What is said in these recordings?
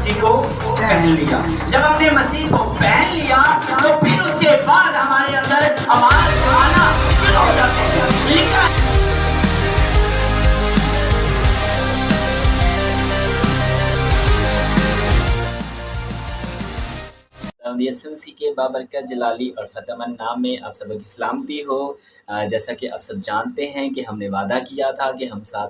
मसीह को पहन लिया। जब हमने मसीह को पहन लिया तो फिर उसके बाद हमारे अंदर अमाल आना शुरू हो जाते हैं। लिखा है यसुमसी के बाबरकत जलाली और फतमन नाम में आप सबको की सलामती हो। जैसा कि आप सब जानते हैं कि हमने वादा किया था कि हम 7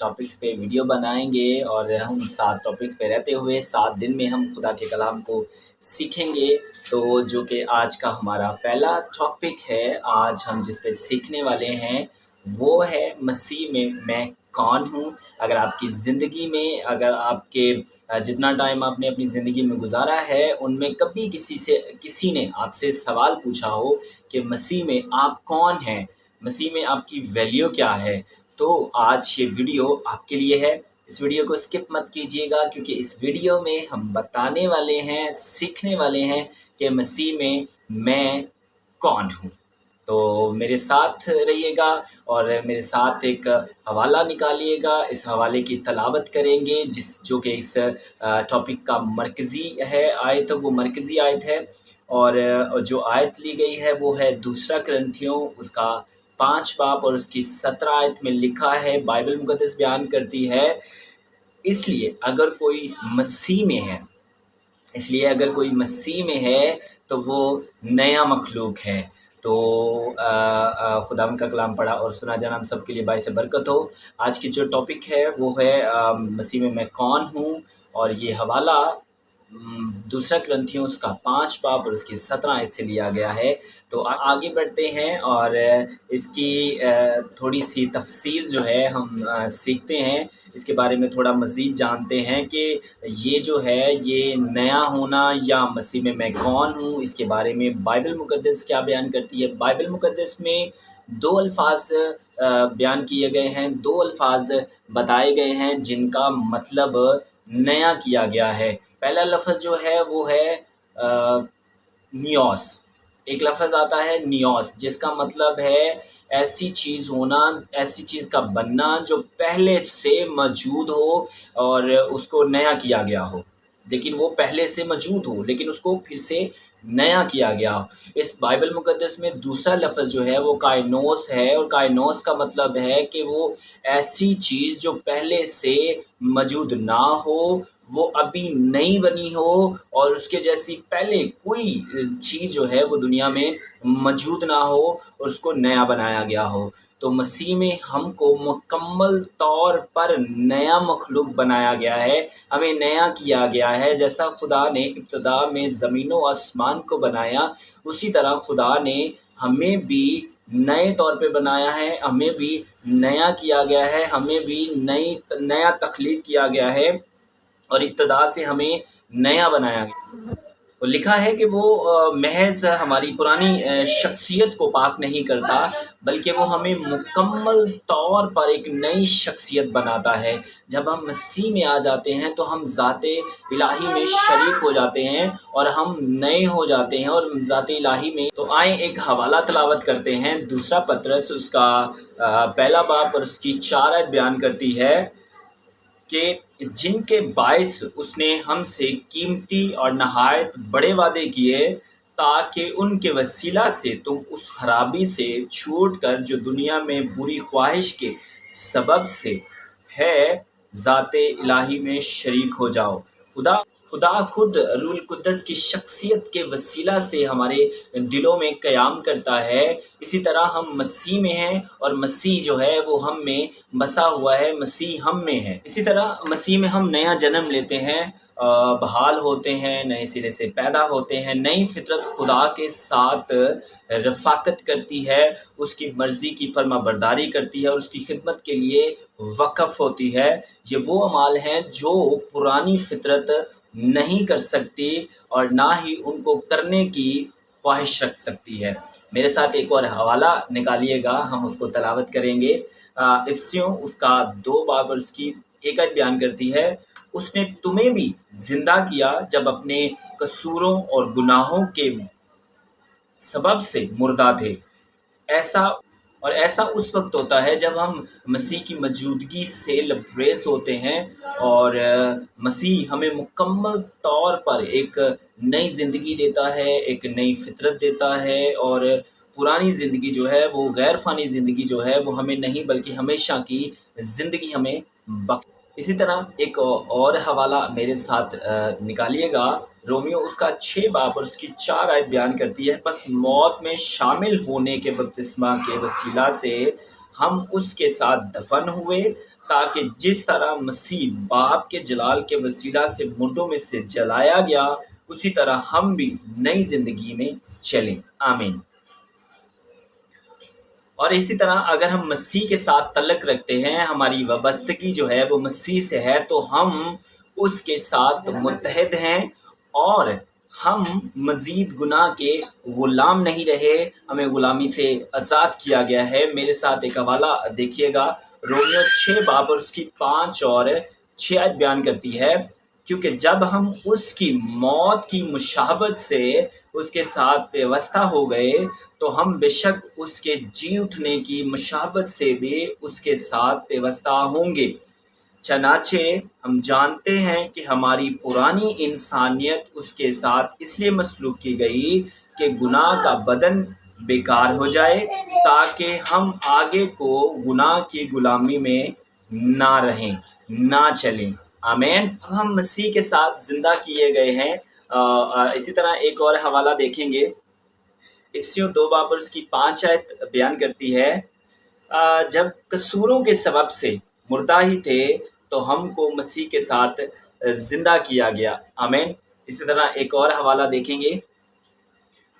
टॉपिक्स पे वीडियो बनाएंगे और हम 7 टॉपिक्स पे रहते हुए 7 दिन में हम खुदा के कलाम को सीखेंगे। तो जो कि आज का हमारा पहला टॉपिक है, आज हम जिस पे सीखने वाले हैं वो है मसीह में मैं कौन हूँ। अगर आपकी ज़िंदगी में, अगर आपके जितना टाइम आपने अपनी ज़िंदगी में गुजारा है उनमें कभी किसी ने आपसे सवाल पूछा हो कि मसीह में आप कौन हैं, मसीह में आपकी वैल्यू क्या है, तो आज ये वीडियो आपके लिए है। इस वीडियो को स्किप मत कीजिएगा क्योंकि इस वीडियो में हम बताने वाले हैं, सीखने वाले हैं कि मसीह में मैं कौन हूँ। तो मेरे साथ रहिएगा और मेरे साथ एक हवाला निकालिएगा। इस हवाले की तलावत करेंगे जो कि इस टॉपिक का मरकज़ी है आयत, वो मरकज़ी आयत है। और जो आयत ली गई है वो है 2 कुरिन्थियों उसका 5 बाब और उसकी 17 आयत में लिखा है। बाइबल मुक़द्दस बयान करती है, इसलिए अगर कोई मसीह में है तो वो नया मखलूक है। तो खुदा का कलाम पढ़ा और सुना जाना हम सब के लिए बाइस बरकत हो। आज की जो टॉपिक है वो है मसीह में मैं कौन हूँ, और ये हवाला 2 कुरिन्थियों उसका 5 बाब और उसकी 17 आयत से लिया गया है। तो आगे बढ़ते हैं और इसकी थोड़ी सी तफसीर जो है हम सीखते हैं, इसके बारे में थोड़ा मज़ीद जानते हैं कि ये जो है ये नया होना या मसीह में मैं कौन हूँ, इसके बारे में बाइबल मुक़द्दस क्या बयान करती है। बाइबल मुक़द्दस में 2 अल्फाज बयान किए गए हैं, 2 अल्फाज बताए गए हैं जिनका मतलब नया किया गया है। पहला लफ्ज़ जो है वो है नियोस। एक लफ्ज़ आता है नियोस जिसका मतलब है ऐसी चीज़ होना, ऐसी चीज़ का बनना जो पहले से मौजूद हो और उसको नया किया गया हो, लेकिन वो पहले से मौजूद हो लेकिन उसको फिर से नया किया गया हो। इस बाइबल मुक़द्दस में दूसरा लफ्ज़ जो है वो काइनोस है, और काइनोस का मतलब है कि वो ऐसी चीज़ जो पहले से मौजूद ना हो, वो अभी नई बनी हो और उसके जैसी पहले कोई चीज़ जो है वो दुनिया में मौजूद ना हो और उसको नया बनाया गया हो। तो मसीह में हमको मुकम्मल तौर पर नया मखलूक बनाया गया है, हमें नया किया गया है। जैसा खुदा ने इब्तिदा में ज़मीन व आसमान को बनाया, उसी तरह खुदा ने हमें भी नए तौर पे बनाया है, हमें भी नया किया गया है, हमें भी नया तख्लीक किया गया है और इब्तिदा से हमें नया बनाया गया। तो लिखा है कि वो महज हमारी पुरानी शख्सियत को पाक नहीं करता, बल्कि वो हमें मुकम्मल तौर पर एक नई शख्सियत बनाता है। जब हम मसीह में आ जाते हैं तो हम ज़ाते इलाही में शरीक हो जाते हैं और हम नए हो जाते हैं और ज़ाते इलाही में। तो आए एक हवाला तलावत करते हैं। 2 पतरस उसका पहला बाब और उसकी 4 आयत बयान करती है कि जिनके बायस उसने हमसे कीमती और नहायत बड़े वादे किए, ताकि उनके वसीला से तुम उस खराबी से छूटकर जो दुनिया में बुरी ख्वाहिश के सबब से है, ज़ाते इलाही में शरीक हो जाओ। खुदा खुद रूल कुद्दस की शख्सियत के वसीला से हमारे दिलों में क़याम करता है। इसी तरह हम मसीह में हैं और मसीह जो है वो हम में बसा हुआ है, मसीह हम में है। इसी तरह मसीह में हम नया जन्म लेते हैं, बहाल होते हैं, नए सिरे से पैदा होते हैं। नई फितरत खुदा के साथ रफ़ाकत करती है, उसकी मर्ज़ी की फर्मा बरदारी करती है और उसकी खिदमत के लिए वक़फ़ होती है। ये वो अमाल हैं जो पुरानी फितरत नहीं कर सकती और ना ही उनको करने की ख्वाहिश रख सकती है। मेरे साथ एक और हवाला निकालिएगा, हम उसको तलावत करेंगे। इफ्सियों उसका 2 बाब और उसकी 1 आयत बयान करती है, उसने तुम्हें भी जिंदा किया जब अपने कसूरों और गुनाहों के सबब से मुर्दा थे। ऐसा اور ایسا اس وقت ہوتا ہے جب ہم مسیح کی موجودگی سے لبریز ہوتے ہیں، اور مسیح ہمیں مکمل طور پر ایک نئی زندگی دیتا ہے، ایک نئی فطرت دیتا ہے، اور پرانی زندگی جو ہے وہ غیر فانی زندگی جو ہے وہ ہمیں نہیں بلکہ ہمیشہ کی زندگی ہمیں اسی طرح ایک اور حوالہ میرے ساتھ نکالیے گا۔ رومیو اس کا 6 باب اور اس کی 4 آیت بیان کرتی ہے، پس موت میں شامل ہونے کے بپتسمہ کے وسیلہ سے ہم اس کے ساتھ دفن ہوئے، تاکہ جس طرح مسیح باپ کے جلال کے وسیلہ سے مردوں میں سے جلایا گیا، اسی طرح ہم بھی نئی زندگی میں چلیں۔ آمین۔ اور اسی طرح اگر ہم مسیح کے ساتھ تعلق رکھتے ہیں، ہماری وابستگی جو ہے وہ مسیح سے ہے، تو ہم اس کے ساتھ متحد ہیں اور ہم مزید گناہ کے غلام نہیں رہے، ہمیں غلامی سے آزاد کیا گیا ہے۔ میرے ساتھ ایک حوالہ دیکھیے گا، رومیو 6 باب اور اس کی 5 اور 6 آیت بیان کرتی ہے، کیونکہ جب ہم اس کی موت کی مشابہت سے اس کے ساتھ پیوستہ ہو گئے، تو ہم بے شک اس کے جی اٹھنے کی مشابہت سے بھی اس کے ساتھ پیوستہ ہوں گے۔ چنانچہ ہم جانتے ہیں کہ ہماری پرانی انسانیت اس کے ساتھ اس لیے مسلوب کی گئی کہ گناہ کا بدن بیکار ہو جائے، تاکہ ہم آگے کو گناہ کی غلامی میں نہ رہیں، نہ چلیں۔ آمین۔ ہم مسیح کے ساتھ زندہ کیے گئے ہیں۔ اسی طرح ایک اور حوالہ دیکھیں گے، افسیوں 2 باب اور اس کی 5 آیت بیان کرتی ہے، جب قصوروں کے سبب سے مردہ ہی تھے تو ہم کو مسیح کے ساتھ زندہ کیا گیا۔ آمین۔ اسی طرح ایک اور حوالہ دیکھیں گے،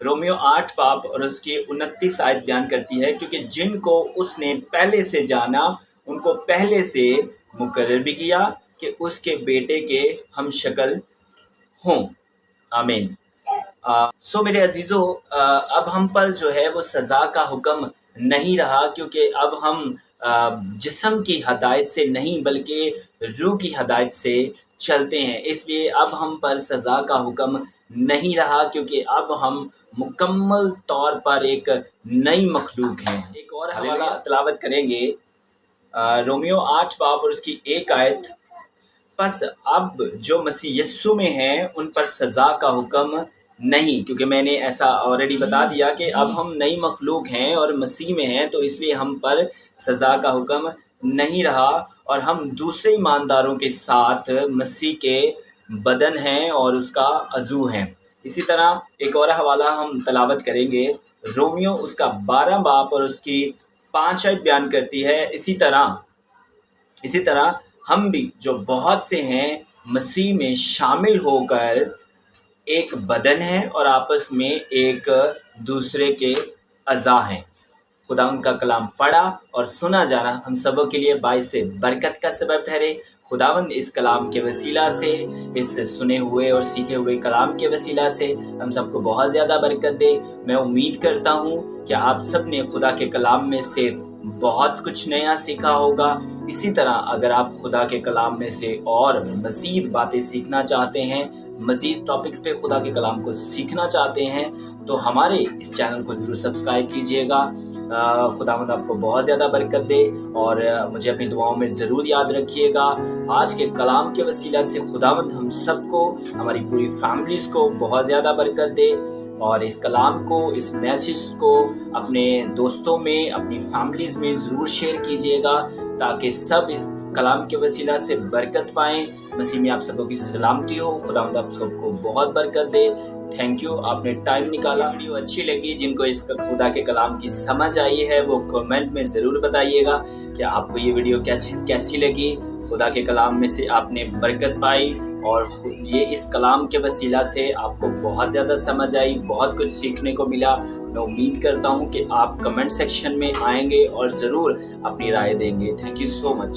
رومیو 8 باب اور اس کی 29 آیت بیان کرتی ہے، کیونکہ جن کو اس نے پہلے سے جانا ان کو پہلے سے مقرر بھی کیا کہ اس کے بیٹے کے ہم شکل ہوں۔ آمین۔ میرے عزیزو، اب ہم پر جو ہے وہ سزا کا حکم نہیں رہا، کیونکہ اب ہم جسم کی ہدایت سے نہیں بلکہ روح کی ہدایت سے چلتے ہیں، اس لیے اب ہم پر سزا کا حکم نہیں رہا، کیونکہ اب ہم مکمل طور پر ایک نئی مخلوق ہیں۔ ایک اور حوالہ تلاوت کریں گے، رومیو 8 باب اور اس کی 1 آیت، پس اب جو مسیح یسوع میں ہیں ان پر سزا کا حکم نہیں، کیونکہ میں نے ایسا آلریڈی بتا دیا کہ اب ہم نئی مخلوق ہیں اور مسیح میں ہیں، تو اس لیے ہم پر سزا کا حکم نہیں رہا، اور ہم دوسرے ایمانداروں کے ساتھ مسیح کے بدن ہیں اور اس کا عضو ہیں۔ اسی طرح ایک اور حوالہ ہم تلاوت کریں گے، رومیو اس کا 12 باب اور اس کی 5 آیت بیان کرتی ہے، اسی طرح ہم بھی جو بہت سے ہیں مسیح میں شامل ہو کر ایک بدن ہے اور آپس میں ایک دوسرے کے اعضاء ہیں۔ خدا ان کا کلام پڑھا اور سنا جانا ہم سبوں کے لیے باعث برکت کا سبب ٹھہرے۔ خداوند اس کلام کے وسیلہ سے، اس سنے ہوئے اور سیکھے ہوئے کلام کے وسیلہ سے ہم سب کو بہت زیادہ برکت دے۔ میں امید کرتا ہوں کہ آپ سب نے خدا کے کلام میں سے بہت کچھ نیا سیکھا ہوگا۔ اسی طرح اگر آپ خدا کے کلام میں سے اور مزید باتیں سیکھنا چاہتے ہیں، مزید ٹاپکس پہ خدا کے کلام کو سیکھنا چاہتے ہیں، تو ہمارے اس چینل کو ضرور سبسکرائب کیجئے گا۔ خداوند آپ کو بہت زیادہ برکت دے، اور مجھے اپنی دعاؤں میں ضرور یاد رکھیے گا۔ آج کے کلام کے وسیلہ سے خداوند ہم سب کو، ہماری پوری فیملیز کو بہت زیادہ برکت دے، اور اس کلام کو، اس میسیج کو اپنے دوستوں میں، اپنی فیملیز میں ضرور شیئر کیجئے گا، تاکہ سب اس کلام کے وسیلہ سے برکت پائیں۔ مسیح میں آپ سب کی سلامتی ہو۔ خداوند آپ سب کو بہت برکت دے۔ تھینک یو، آپ نے ٹائم نکالا۔ ویڈیو اچھی لگی، جن کو اس خدا کے کلام کی سمجھ آئی ہے وہ کمنٹ میں ضرور بتائیے گا کہ آپ کو یہ ویڈیو کیسی لگی، خدا کے کلام میں سے آپ نے برکت پائی، اور یہ اس کلام کے وسیلہ سے آپ کو بہت زیادہ سمجھ آئی، بہت کچھ سیکھنے کو ملا۔ میں امید کرتا ہوں کہ آپ کمنٹ سیکشن میں آئیں گے اور ضرور اپنی رائے دیں گے۔ Thank you so much.